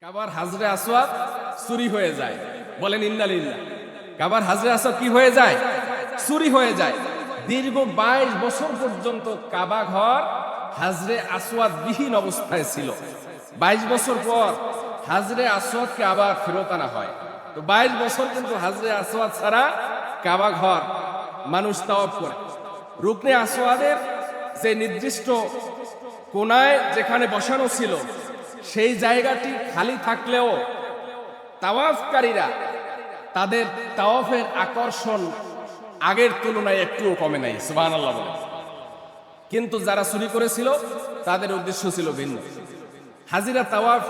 কাবার হাজরে আসওয়াদ চুরি হয়ে যায়। বলেন ইন্নালিল্লাহ। কাবার হাজরে আসওয়াদ কি হয়ে যায়? চুরি হয়ে যায়। দীর্ঘ 22 বছর পর্যন্ত কাবা ঘর হাজরে আসওয়াদ বিহীন অবস্থায় ছিল। 22 বছর পর হাজরে আসওয়াদকে আবার ফেরত আনা হয়। তো 22 বছর কিন্তু হাজরে আসওয়াদ ছাড়া কাবা ঘর মানুষ তাওয়াফ করে। রুকনে আসওয়াদের যে নির্দিষ্ট কোনায় যেখানে বসানো ছিল সেই জায়গাটি খালি থাকলেও তাওয়াফকারীরা তাদের তাওয়াফের আকর্ষণ আগের তুলনায় একটুও কমে নাই। সুবহানাল্লাহ বলেন। কিন্তু যারা চুরি করেছিল তাদের উদ্দেশ্য ছিল ভিন্ন। হাজিরা তাওয়াফ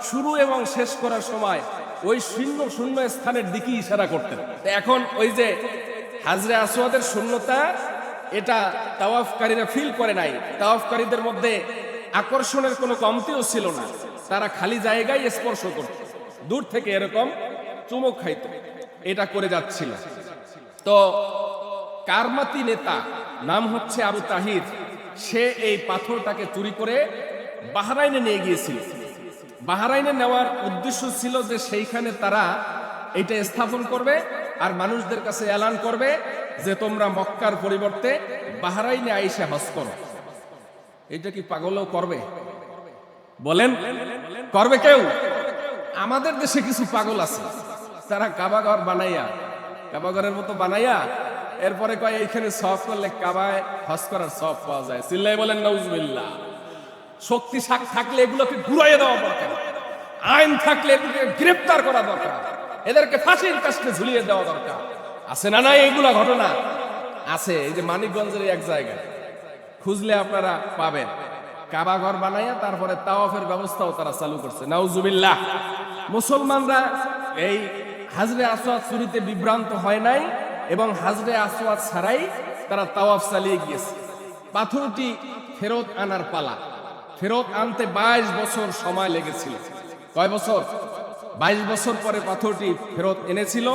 শুরু এবং শেষ করার সময় ওই শূন্য শূন্য স্থানের দিকে ইশারা করতেন। এখন ওই যে হাজরে আসওয়াদের শূন্যতা, এটা তাওয়াফকারীরা ফিল করে নাই। তাওয়াফকারীদের মধ্যে আকর্ষণের কোনো কমতিও ছিল না। তারা খালি জায়গায় স্পর্শ করত, দূর থেকে এরকম চুমুক খাইত, এটা করে যাচ্ছিল। তো কারমাতি নেতা, নাম হচ্ছে আবু তাহির, সে এই পাথরটাকে চুরি করে বাহরাইনে নিয়ে গিয়েছিল। বাহরাইনে নেওয়ার উদ্দেশ্য ছিল যে সেইখানে তারা এটা স্থাপন করবে আর মানুষদের কাছে এলান করবে যে তোমরা মক্কার পরিবর্তে বাহরাইনে আইসা হজ করো। এটা কি পাগলও করবে? বলেন করবে কেউ? আমাদের দেশে কিছু পাগল আছে, তারা কাবাঘর বানাইয়া, কাবাঘরের মতো বানাইয়া এরপরে কয় এইখানে সওয়াব করলে কাবায় হজ করার সওয়াব পাওয়া যায়। চিল্লাই বলেন নাউজুবিল্লাহ। শক্তি থাকলে এগুলোকে ঘুরাইয়ে দেওয়া দরকার, আইন থাকলে এগুলোকে গ্রেফতার করা দরকার, এদেরকে ফাঁসির কাস্টে ঝুলিয়ে দেওয়া দরকার। আছে না? নাই এগুলা ঘটনা আছে। এই যে মানিকগঞ্জের এক জায়গায় খুঁজলে আপনারা পাবেন, কাবা ঘর বানাইয়া তারপরে তাওয়াফের ব্যবস্থাও তারা চালু করছে। নাউজুবিল্লাহ। মুসলমানরা এই হাজরে আসওয়াদ চুরিতে বিভ্রান্ত হয় নাই এবং হাজরে আসওয়াদ ছাড়াই তারা তাওয়াফ চালিয়ে গিয়েছে। পাথরটি ফেরত আনার পালা। ফেরত আনতে 22 বছর সময় লেগেছিল। কয় বছর? 22 বছর পরে পাথরটি ফেরত এনেছিল।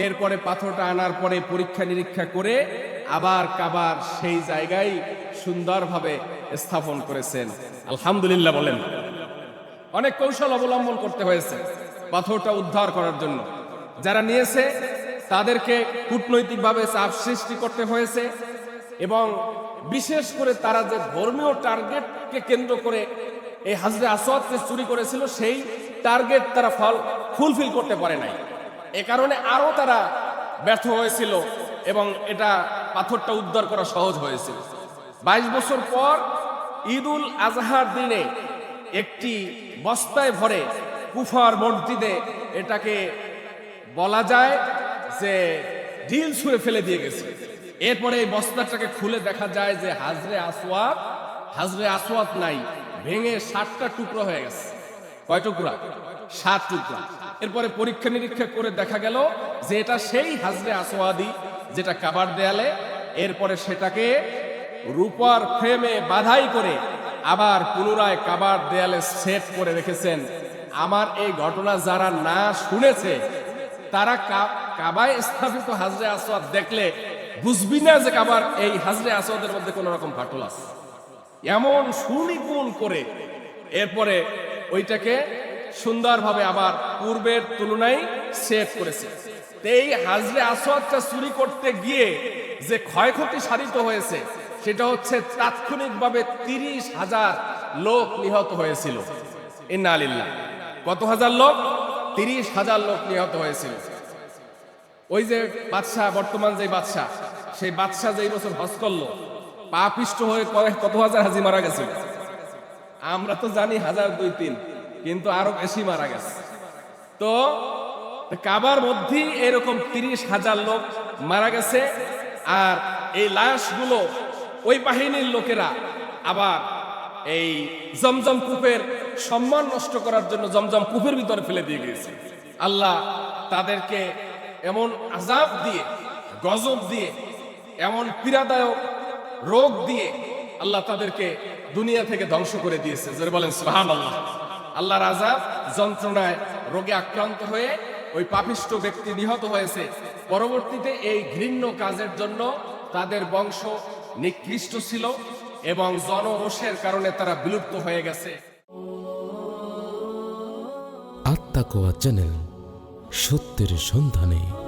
এরপরে পাথরটা আনার পরে পরীক্ষা নিরীক্ষা করে আবার কাবার সেই জায়গায় সুন্দরভাবে স্থাপন করেছেন। আলহামদুলিল্লাহ বলেন। অনেক কৌশল অবলম্বন করতে হয়েছে পাথরটা উদ্ধার করার জন্য। যারা নিয়েছে তাদেরকে কূটনৈতিকভাবে চাপ সৃষ্টি করতে হয়েছে এবং বিশেষ করে তারা যে ধর্মীয় টার্গেটকে কেন্দ্র করে এই হাজরে আসওয়াদকে চুরি করেছিল সেই টার্গেট তারা ফুলফিল করতে পারে নাই। এ কারণে আরো তারা ব্যর্থ হয়েছিল এবং এটা পাথরটা উদ্ধার করা সহজ হয়েছিল। 22 বছর পর ঈদুল আজহার দিনে একটি বস্তায় ভরে কুফার মসজিদে এটাকে বলা যায় যে ঢিল ছুঁড়ে ফেলে দিয়ে গেছে। এরপরে এই বস্তাটাকে খুলে দেখা যায় যে হাজরে আসওয়াদ নাই, ভেঙে 7টা টুকরো হয়ে গেছে। কয় টুকরা? 7 টুকরা। এরপরে পরীক্ষা নিরীক্ষা করে দেখা গেল যে এটা সেই হাজরে আসওয়াদি যেটা কাবার দেয়ালে। এরপরে সেটাকে রূপার ফ্রেমে বাধাই করে আবার পুনরায় কাবার দেয়ালে সেট করে রেখেছেন। আমার এই ঘটনা যারা না শুনেছে তারা কাবায় স্থাপিত হাজরে আসওয়াদ দেখলে বুঝবি না যে কাবার এই হাজরে আসওয়াদের মধ্যে কোন রকম ফাটল আছে। এমন সুনিপুণ করে এরপরে ওইটাকে সুন্দরভাবে আবার পূর্বের তুলনায় সেট করেছে। এই হাজরে আসওয়াদটা চুরি করতে গিয়ে যে ক্ষয়ক্ষতি সাধিত হয়েছে সেটা হচ্ছে তাৎক্ষণিকভাবে 30,000 লোক নিহত হয়েছিল। ইন্না লিল্লাহ। কত হাজার লোক? 30,000 লোক নিহত হয়েছিল। ওই যে বাদশাহ, বর্তমান যে বাদশাহ, সেই বাদশাহ যেই বছর হজ করলো, পা পিষ্ট হয়ে কত হাজার হাজি মারা গেছিল? আমরা তো জানি 1000, 2, 3, কিন্তু আরো বেশি মারা গেছে। তো কাবার মধ্যেই এরকম 30,000 লোক মারা গেছে। আর এই লাশগুলো ওই বাহিনীর লোকেরা আবার এই জমজম কূপের সম্মান নষ্ট করার জন্য জমজম কূপের ভিতরে ফেলে দিয়ে গিয়েছে। আল্লাহ তাদেরকে এমন আযাব দিয়ে, গজব দিয়ে, এমন পীড়াদায়ক রোগ দিয়ে আল্লাহ তাদেরকে দুনিয়া থেকে ধ্বংস করে দিয়েছে। যারা বলেন সুবহানাল্লাহ। আল্লাহর আযাব, যন্ত্রণায়, রোগে আক্রান্ত হয়ে ওই পাপিষ্ঠ ব্যক্তি নিহত হয়েছে। পরবর্তীতে এই ঘৃণ্য কাজের জন্য তাদের বংশ নিকৃষ্ট ছিল এবং জনরোষের কারণে তারা বিলুপ্ত হয়ে গেছে। আত্মাকোয়া চ্যানেল, সত্যের সন্ধানে।